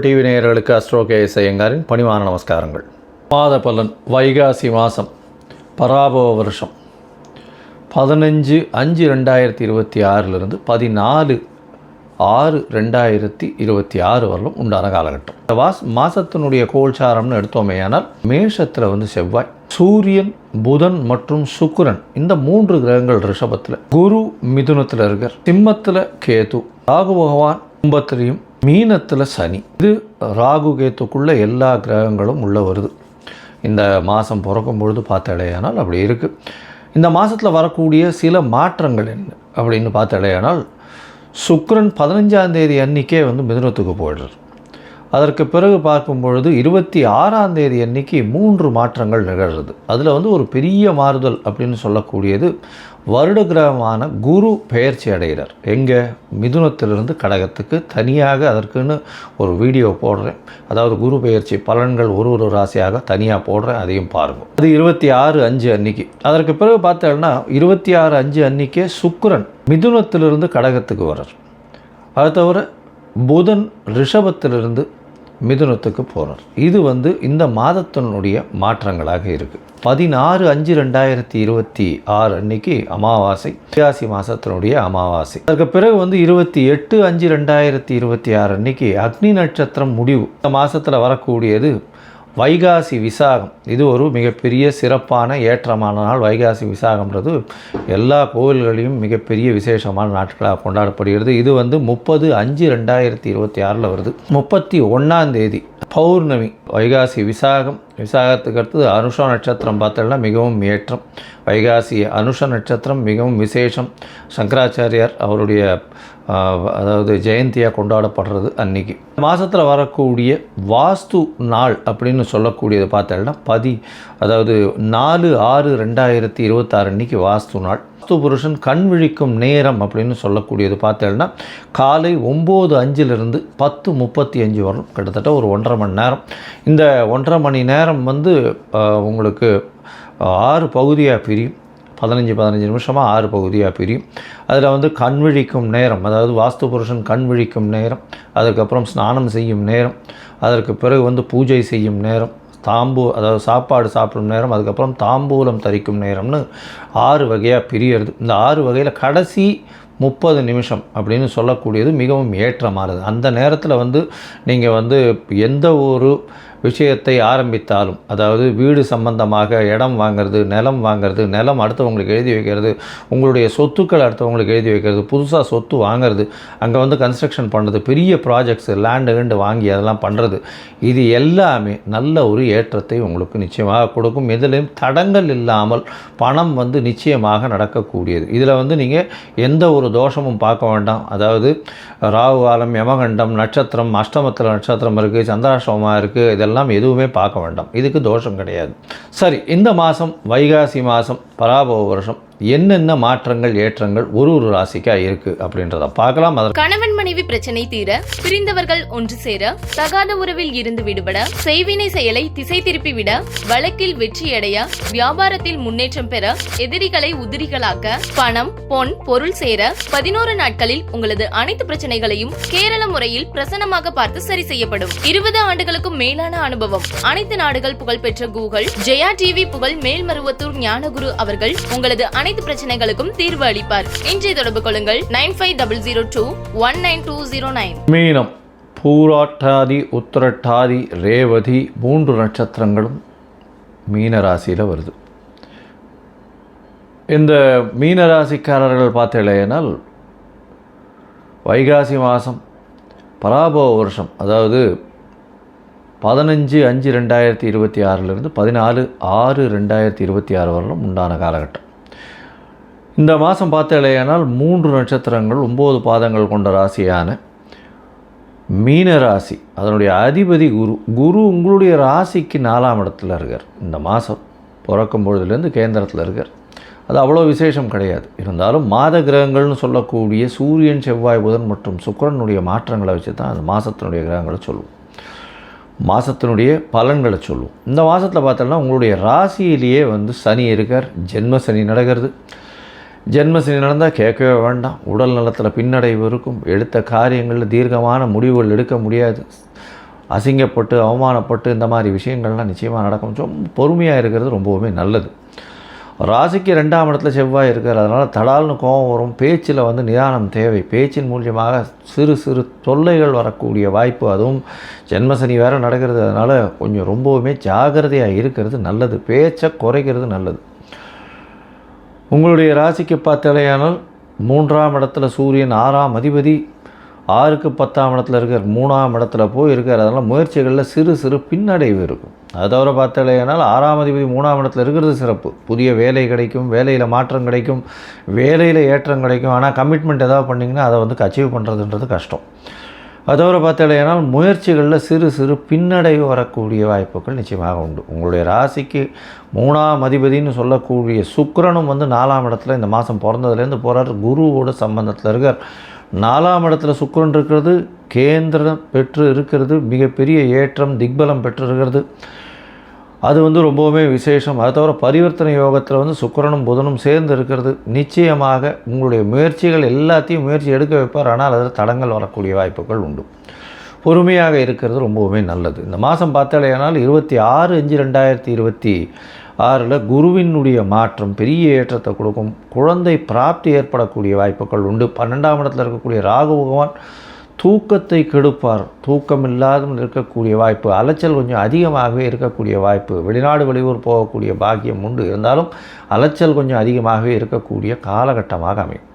TV நேயர்களுக்கு astro KS ஐயங்காரின் பணிவான நமஸ்காரங்கள். மாத பலன் வைகாசி மாதம் பராபவ வருஷம் 15/5/2026 14/6/2026 வரலும் உண்டான காலகட்டம். இந்த மாதத்தினுடைய கோல்சாரம்னு எடுத்தோமேயானால் மேஷத்தில் செவ்வாய், சூரியன், புதன் மற்றும் சுக்கிரன் இந்த 3 கிரகங்கள் ரிஷபத்தில், குரு மிதுனத்தில் இருக்கார், சிம்மத்தில் கேது, ராகு பகவான் கும்பத்திலையும், மீனத்தில் சனி. இது ராகு கேத்துக்குள்ளே எல்லா கிரகங்களும் உள்ளே வருது. இந்த மாதம் பிறக்கும் பொழுது பார்த்தாலேயானால் அப்படி இருக்குது. இந்த மாதத்தில் வரக்கூடிய சில மாற்றங்கள் என்ன அப்படின்னு பார்த்தாலேயானால், சுக்கிரன் 15ஆம் தேதி அன்றைக்கே மிதுனத்துக்கு போயிடுறார். அதற்கு பிறகு பார்க்கும் பொழுது 26ஆம் தேதி அன்றைக்கி 3 மாற்றங்கள் நிகழ்கிறது. அதில் ஒரு பெரிய மாறுதல் அப்படின்னு சொல்லக்கூடியது வருட கிரகமான குரு பெயர்ச்சி அடைகிறார். எங்கே? மிதுனத்திலிருந்து கடகத்துக்கு. தனியாக அதற்குன்னு ஒரு வீடியோ போடுறேன். அதாவது குரு பெயர்ச்சி பலன்கள் ஒரு ராசியாக தனியாக போடுறேன், அதையும் பாருங்கள். அது 26/5 அன்னைக்கு. அதற்கு பிறகு பார்த்தோம்னா 26/5 அன்றைக்கே சுக்கிரன் மிதுனத்திலிருந்து கடகத்துக்கு வர்றார். அது தவிர புதன் ரிஷபத்திலிருந்து மிதுனத்துக்கு போகிறார். இது இந்த மாதத்தினுடைய மாற்றங்களாக இருக்குது. 16/5/2026 அன்னைக்கு அமாவாசை, வைகாசி மாதத்தினுடைய அமாவாசை. அதற்கு பிறகு 28/5/2026 அன்னைக்கு அக்னி நட்சத்திரம் முடிவு. இந்த மாதத்தில் வரக்கூடியது வைகாசி விசாகம். இது ஒரு மிகப்பெரிய சிறப்பான ஏற்றமான நாள். வைகாசி விசாகம்ன்றது எல்லா கோவில்களையும் மிகப்பெரிய விசேஷமான நாட்களாக கொண்டாடப்படுகிறது. இது 30/5/2026 வருது. 31ஆம் தேதி பௌர்ணமி. வைகாசி விசாகம். விசாகத்துக்கு அடுத்தது அனுஷ நட்சத்திரம் பார்த்தோம்னா மிகவும் ஏற்றம். வைகாசி அனுஷ நட்சத்திரம் மிகவும் விசேஷம். சங்கராச்சாரியார் அவருடைய அதாவது ஜெயந்தியாக கொண்டாடப்படுறது அன்றைக்கி. மாதத்தில் வரக்கூடிய வாஸ்து நாள் அப்படின்னு சொல்லக்கூடியது பார்த்தோம்னா அதாவது 4/6/2026 அன்றைக்கி வாஸ்து நாள். வாஸ்து புருஷன் கண் விழிக்கும் நேரம் அப்படின்னு சொல்லக்கூடியது பார்த்தோம்னா காலை 9:05 10:35 வரணும். கிட்டத்தட்ட ஒரு 1.5 மணி நேரம். இந்த 1.5 மணி நேரம் உங்களுக்கு 6 பகுதியாக பிரியும். 15 நிமிஷமாக 6 பகுதியாக பிரியும். அதில் கண் விழிக்கும் நேரம், அதாவது வாஸ்து புருஷன் கண் விழிக்கும் நேரம், அதுக்கப்புறம் ஸ்நானம் செய்யும் நேரம், அதற்கு பிறகு பூஜை செய்யும் நேரம், அதாவது சாப்பாடு சாப்பிடும் நேரம், அதுக்கப்புறம் தாம்பூலம் தரிக்கும் நேரம்னு 6 வகையாக பிரியறது. இந்த 6 வகையில் கடைசி 30 நிமிஷம் அப்படின்னு சொல்லக்கூடியது மிகவும் ஏற்றமானது. அந்த நேரத்தில் நீங்கள் எந்த ஒரு விஷயத்தை ஆரம்பித்தாலும், அதாவது வீடு சம்பந்தமாக இடம் வாங்கிறது, நிலம் வாங்கிறது, நிலம் அடுத்தவங்களுக்கு எழுதி வைக்கிறது, உங்களுடைய சொத்துக்கள் அடுத்தவங்களுக்கு எழுதி வைக்கிறது, புதுசாக சொத்து வாங்கிறது, அங்கே கன்ஸ்ட்ரக்ஷன் பண்ணுறது, பெரிய ப்ராஜெக்ட்ஸு லேண்டு வாங்கி அதெல்லாம் பண்ணுறது, இது எல்லாமே நல்ல ஒரு ஏற்றத்தை உங்களுக்கு நிச்சயமாக கொடுக்கும். எதிலையும் தடங்கள் இல்லாமல் பணம் நிச்சயமாக நடக்கக்கூடியது. இதில் நீங்கள் எந்த ஒரு தோஷமும் பார்க்க வேண்டாம். அதாவது ராகு காலம், யமகண்டம், நட்சத்திரம், அஷ்டமத்தில் நட்சத்திரம் இருக்குது, சந்திராஷ்டமமாக இருக்குது, இதெல்லாம் எதுவுமே பார்க்க வேண்டாம். இதுக்கு தோஷம் கிடையாது. சரி, இந்த மாதம் வைகாசி மாதம் பராபவ வருஷம் என்னென்ன மாற்றங்கள் ஏற்றங்கள் ஒரு ராசிக்காக இருக்கு அப்படின்றத பார்க்கலாம். கணவன் மனைவி பிரச்சனை தீர, பிரிந்தவர்கள் ஒன்று சேர, தகாத உறவில் இருந்து விடுபட, செய்வினை செயலை திசை திருப்பி விட, வழக்கில் வெற்றியடைய, வியாபாரத்தில் முன்னேற்றம் பெற, எதிரிகளை உதிரிகளாக்க, பணம் பொன் பொருள் சேர 11 நாட்களில் உங்களது அனைத்து பிரச்சனைகளையும் கேரள முறையில் பிரசன்னமாக பார்த்து சரி செய்யப்படும். 20 ஆண்டுகளுக்கும் மேலான அனுபவம், அனைத்து நாடுகள் புகழ்பெற்ற கூகுள் ஜெயா டிவி புகழ் மேல்மருவத்தூர் ஞானகுரு அவர்கள் உங்களது அனைத்து பிரச்சனைகளுக்கும் தீர்வு அளிப்பார். இன்றைய தொடர்பு கொள்ளுங்கள் 9500219209. மீனம், பூராட்டாதி, உத்திரட்டாதி, ரேவதி 3 நட்சத்திரங்களும் மீன ராசியில் வருது. இந்த மீனராசிக்காரர்கள் பார்த்தேனால் வைகாசி மாதம் பராபவ வருஷம், அதாவது 15/5/2026 14/6/2026 வரலும் உண்டான காலகட்டம். இந்த மாதம் பார்த்தேனால் 3 நட்சத்திரங்கள் 9 பாதங்கள் கொண்ட ராசியான மீன ராசி, அதனுடைய அதிபதி குரு உங்களுடைய ராசிக்கு 4ஆம் இடத்துல இருக்கார். இந்த மாதம் பிறக்கும் பொழுதுலேருந்து கேந்திரத்தில் இருக்கார். அது அவ்வளோ விசேஷம் கிடையாது. இருந்தாலும் மாத கிரகங்கள்னு சொல்லக்கூடிய சூரியன், செவ்வாய், புதன் மற்றும் சுக்கிரனுடைய மாற்றங்களை வச்சு தான் அந்த மாதத்தினுடைய கிரகங்களை சொல்லுவோம், மாதத்தினுடைய பலன்களை சொல்லுவோம். இந்த மாதத்தில் பார்த்தோம்னா உங்களுடைய ராசியிலேயே சனி இருக்கார். ஜென்ம சனி நடக்கிறது. ஜென்மசனி நடந்தால் கேட்கவே வேண்டாம். உடல் நலத்தில் பின்னடைவு இருக்கும். எடுத்த காரியங்களில் தீர்க்கமான முடிவுகள் எடுக்க முடியாது. அசிங்கப்பட்டு அவமானப்பட்டு இந்த மாதிரி விஷயங்கள்லாம் நிச்சயமாக நடக்கும். ரொம்ப பொறுமையாக இருக்கிறது ரொம்பவுமே நல்லது. ராசிக்கு 2ஆம் இடத்துல செவ்வாய் இருக்கார். அதனால் தடால்னு கோபம் வரும். பேச்சில் வந்து நிதானம் தேவை. பேச்சின் மூலியமாக சிறு சிறு தொல்லைகள் வரக்கூடிய வாய்ப்பு, அதுவும் ஜென்மசனி வேறு நடக்கிறது. அதனால் கொஞ்சம் ரொம்பவுமே ஜாகிரதையாக இருக்கிறது நல்லது. பேச்சை குறைக்கிறது நல்லது. உங்களுடைய ராசிக்கு பார்த்தாலேயானால் 3ஆம் இடத்துல சூரியன் 6ஆம் அதிபதி 6க்கு 10ஆம் இடத்துல இருக்கார். 3ஆம் இடத்துல போய் இருக்கார். அதனால் முயற்சிகளில் சிறு சிறு பின்னடைவு இருக்கும். அது தவிர பார்த்தாலேயானால் 6ஆம் அதிபதி 3ஆம் இடத்துல இருக்கிறது சிறப்பு. புதிய வேலை கிடைக்கும், வேலையில் மாற்றம் கிடைக்கும், வேலையில் ஏற்றம் கிடைக்கும். ஆனால் கமிட்மெண்ட் ஏதாவது பண்ணிங்கன்னா அதை வந்து அச்சீவ் பண்ணுறதுன்றது கஷ்டம். அது தவிர பார்த்தாலேயானால் முயற்சிகளில் சிறு சிறு பின்னடைவு வரக்கூடிய வாய்ப்புகள் நிச்சயமாக உண்டு. உங்களுடைய ராசிக்கு 3ஆம் அதிபதினு சொல்லக்கூடிய சுக்கிரனும் வந்து 4ஆம் இடத்துல இந்த மாதம் பிறந்ததுலேருந்து போகிறார். குருவோட சம்பந்தத்தில் இருக்கார். 4ஆம் இடத்துல சுக்கிரன் இருக்கிறது, கேந்திரம் பெற்று இருக்கிறது, மிகப்பெரிய ஏற்றம் திக்பலம் பெற்று இருக்கிறது. அது வந்து ரொம்பவுமே விசேஷம். அது தவிர பரிவர்த்தனை யோகத்தில் வந்து சுக்கிரனும் புதனும் சேர்ந்து இருக்கிறது. நிச்சயமாக உங்களுடைய முயற்சிகள் எல்லாத்தையும் முயற்சி எடுக்க வைப்பார். ஆனால் அதில் தடங்கள் வரக்கூடிய வாய்ப்புகள் உண்டு. பொறுமையாக இருக்கிறது ரொம்பவுமே நல்லது. இந்த மாதம் பார்த்தாலேயானால் 26/5/2026 குருவினுடைய மாற்றம் பெரிய ஏற்றத்தை கொடுக்கும். குழந்தை பிராப்தி ஏற்படக்கூடிய வாய்ப்புகள் உண்டு. 12ஆம் இடத்தில் இருக்கக்கூடிய ராகு பகவான் தூக்கத்தை கெடுப்பார். தூக்கம் இல்லாத இருக்கக்கூடிய வாய்ப்பு, அலைச்சல் கொஞ்சம் அதிகமாகவே இருக்கக்கூடிய வாய்ப்பு, வெளிநாடு வெளியூர் போகக்கூடிய பாக்கியம் உண்டு. இருந்தாலும் அலைச்சல் கொஞ்சம் அதிகமாகவே இருக்கக்கூடிய காலகட்டமாக அமையும்.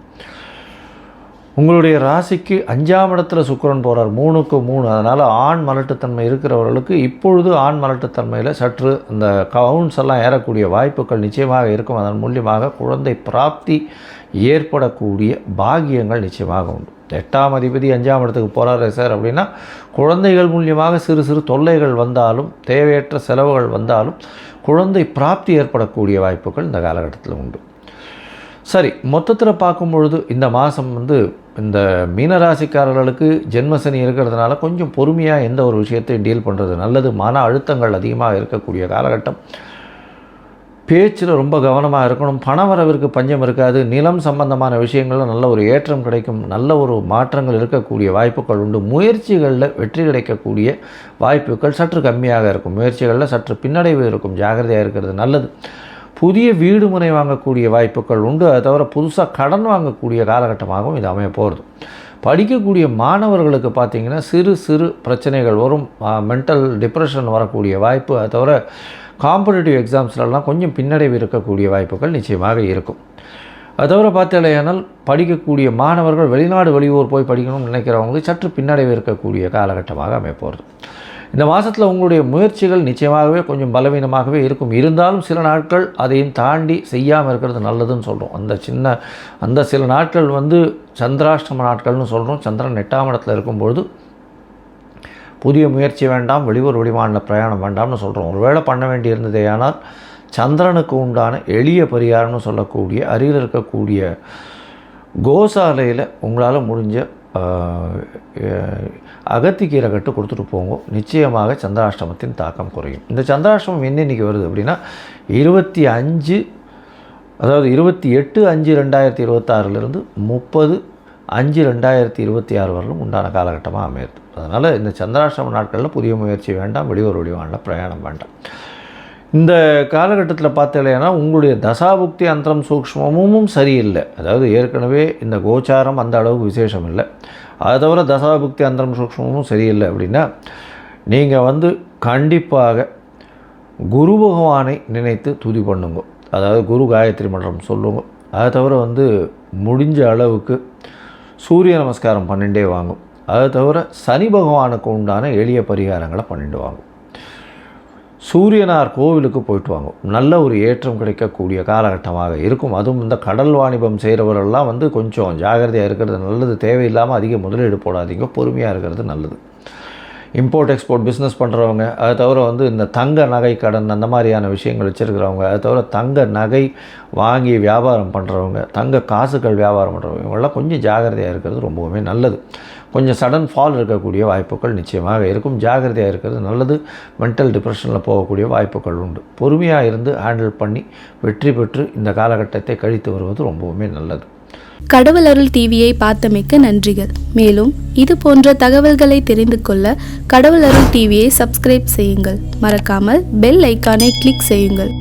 உங்களுடைய ராசிக்கு 5ஆம் இடத்துல சுக்கிரன் போகிறார். 3க்கு 3. அதனால் ஆண் மலட்டுத்தன்மை இருக்கிறவர்களுக்கு இப்பொழுது ஆண் மலட்டுத்தன்மையில் சற்று இந்த கவுன்ஸ் எல்லாம் ஏறக்கூடிய வாய்ப்புகள் நிச்சயமாக இருக்கும். அதன் மூலியமாக குழந்தை பிராப்தி ஏற்படக்கூடிய பாக்கியங்கள் நிச்சயமாக உண்டு. 8ஆம் அதிபதி 5ஆம் இடத்துக்கு போகிறாரு சார் அப்படின்னா குழந்தைகள் மூலியமாக சிறு சிறு தொல்லைகள் வந்தாலும், தேவையற்ற செலவுகள் வந்தாலும் குழந்தை பிராப்தி ஏற்படக்கூடிய வாய்ப்புகள் இந்த காலகட்டத்தில் உண்டு. சரி, மொத்தத்தில் பார்க்கும் பொழுது இந்த மாதம் வந்து இந்த மீனராசிக்காரர்களுக்கு ஜென்மசனி இருக்கிறதுனால கொஞ்சம் பொறுமையாக எந்த ஒரு விஷயத்தையும் டீல் பண்ணுறது நல்லது. மன அழுத்தங்கள் அதிகமாக இருக்கக்கூடிய காலகட்டம். பேச்சில் ரொம்ப கவனமாக இருக்கணும். பணவரவிற்கு பஞ்சம் இருக்காது. நிலம் சம்பந்தமான விஷயங்களில் நல்ல ஒரு ஏற்றம் கிடைக்கும். நல்ல ஒரு மாற்றங்கள் இருக்கக்கூடிய வாய்ப்புகள் உண்டு. முயற்சிகளில் வெற்றி கிடைக்கக்கூடிய வாய்ப்புகள் சற்று கம்மியாக இருக்கும். முயற்சிகளில் சற்று பின்னடைவு இருக்கும். ஜாகிரதையாக இருக்கிறது நல்லது. புதிய வீடு முனை வாங்கக்கூடிய வாய்ப்புகள் உண்டு. அது தவிர புதுசாக கடன் வாங்கக்கூடிய காலகட்டமாகவும் இது அமைய போகிறது. படிக்கக்கூடிய மாணவர்களுக்கு பார்த்திங்கன்னா சிறு சிறு பிரச்சனைகள் வரும். மென்டல் டிப்ரெஷன் வரக்கூடிய வாய்ப்பு. அது தவிர காம்படிட்டிவ் எக்ஸாம்ஸ்லாம் கொஞ்சம் பின்னடைவு இருக்கக்கூடிய வாய்ப்புகள் நிச்சயமாக இருக்கும். அது தவிர பார்த்தாலேயானால் படிக்கக்கூடிய மாணவர்கள் வெளிநாடு வெளியூர் போய் படிக்கணும்னு நினைக்கிறவங்களுக்கு சற்று பின்னடைவு இருக்கக்கூடிய காலகட்டமாக அமைப்போகிறது. இந்த மாதத்தில் உங்களுடைய முயற்சிகள் நிச்சயமாகவே கொஞ்சம் பலவீனமாகவே இருக்கும். இருந்தாலும் சில நாட்கள் அதையும் தாண்டி செய்யாமல் இருக்கிறது நல்லதுன்னு சொல்கிறோம். அந்த சில நாட்கள் வந்து சந்திராஷ்டம நாட்கள்னு சொல்கிறோம். சந்திரன் 8ஆம் இடத்துல இருக்கும்பொழுது புதிய முயற்சி வேண்டாம், வெளியூர் வெளிமாநில பிரயாணம் வேண்டாம்னு சொல்கிறோம். ஒருவேளை பண்ண வேண்டியிருந்ததே ஆனால் சந்திரனுக்கு உண்டான எளிய பரிகாரம்னு சொல்லக்கூடிய அருகில் இருக்கக்கூடிய கோசாலையில் உங்களால் முடிஞ்ச அகத்திக்கீரை கட்டு கொடுத்துட்டு போங்க. நிச்சயமாக சந்திராஷ்டமத்தின் தாக்கம் குறையும். இந்த சந்திராஷ்டமம் இன்றைக்கி வருது அப்படின்னா 28/5/2026 30/5/2026 வரலும் உண்டான காலகட்டமாக அமையுது. அதனால் இந்த சந்திராஷ்டம நாட்களில் புதிய முயற்சி வேண்டாம், வெளியூர் வெளிவான பிரயாணம் வேண்டாம். இந்த காலகட்டத்தில் பார்த்தீங்கன்னா உங்களுடைய தசாபுக்தி அந்தரம் சூக்ஷ்மமும் சரியில்லை. அதாவது ஏற்கனவே இந்த கோச்சாரம் அந்த அளவுக்கு விசேஷம் இல்லை. அதை தவிர தசாபுக்தி அந்தரம் சூக்ஷ்மமும் சரியில்லை அப்படின்னா நீங்கள் வந்து கண்டிப்பாக குரு பகவானை நினைத்து துதி பண்ணுங்க. அதாவது குரு காயத்ரி மன்றம் சொல்லுங்க. அதை தவிர வந்து முடிஞ்ச அளவுக்கு சூரிய நமஸ்காரம் பண்ணிகிட்டே வாங்கும். அதை தவிர சனி பகவானுக்கு உண்டான எளிய பரிகாரங்களை பண்ணிட்டு வாங்கும். சூரியனார் கோவிலுக்கு போயிட்டு வாங்கும். நல்ல ஒரு ஏற்றம் கிடைக்கக்கூடிய காலகட்டமாக இருக்கும். அதுவும் இந்த கடல் வாணிபம் செய்கிறவரெல்லாம் வந்து கொஞ்சம் ஜாகிரதையாக இருக்கிறது நல்லது. தேவையில்லாமல் அதிக முதலீடு போடாதீங்க. பொறுமையாக இருக்கிறது நல்லது. இம்போர்ட் எக்ஸ்போர்ட் பிஸ்னஸ் பண்ணுறவங்க, அதை தவிர வந்து இந்த தங்க நகை கடன் அந்த மாதிரியான விஷயங்கள் வச்சுருக்கிறவங்க, அதை தவிர தங்க நகை வாங்கி வியாபாரம் பண்ணுறவங்க, தங்க காசுகள் வியாபாரம் பண்ணுறவங்க, இவங்கெல்லாம் கொஞ்சம் ஜாகிரதையாக இருக்கிறது ரொம்பவுமே நல்லது. கொஞ்சம் சடன் ஃபால் இருக்கக்கூடிய வாய்ப்புகள் நிச்சயமாக இருக்கும். ஜாகிரதையாக இருக்கிறது நல்லது. மென்டல் டிப்ரெஷனில் போகக்கூடிய வாய்ப்புகள் உண்டு. பொறுமையாக இருந்து ஹேண்டில் பண்ணி வெற்றி பெற்று இந்த காலகட்டத்தை கழித்து வருவது ரொம்பவுமே நல்லது. கடவுள் அருள் டிவியை பார்த்தமைக்க நன்றிகள். மேலும் இது போன்ற தகவல்களை தெரிந்து கொள்ள கடவுள் அருள் டிவியை சப்ஸ்கிரைப் செய்யுங்கள். மறக்காமல் பெல் ஐக்கானை கிளிக் செய்யுங்கள்.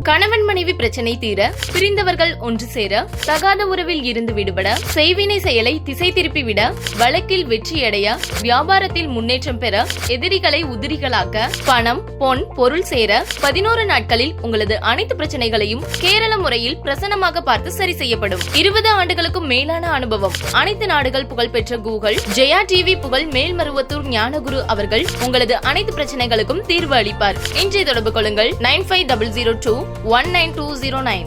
கணவன் மனைவி பிரச்சனை தீர, பிரிந்தவர்கள் ஒன்று சேர, தகாத உறவில் இருந்து விடுபட, செய்வினை செயலை திசை திருப்பி விட, வழக்கில் வெற்றியடைய, வியாபாரத்தில் முன்னேற்றம் பெற, எதிரிகளை உதிரிகளாக்க, பணம் பொன் பொருள் சேர 11 நாட்களில் உங்களது அனைத்து பிரச்சனைகளையும் கேரள முறையில் பிரசன்னமாக பார்த்து சரி செய்யப்படும். 20 ஆண்டுகளுக்கும் மேலான அனுபவம். அனைத்து நாடுகள் புகழ்பெற்ற கூகுள் ஜெயா டிவி புகழ் மேல்மருவத்தூர் ஞானகுரு அவர்கள் உங்களது அனைத்து பிரச்சனைகளுக்கும் தீர்வு அளிப்பார். இன்றைய தொடர்பு கொள்ளுங்கள் 9500219209.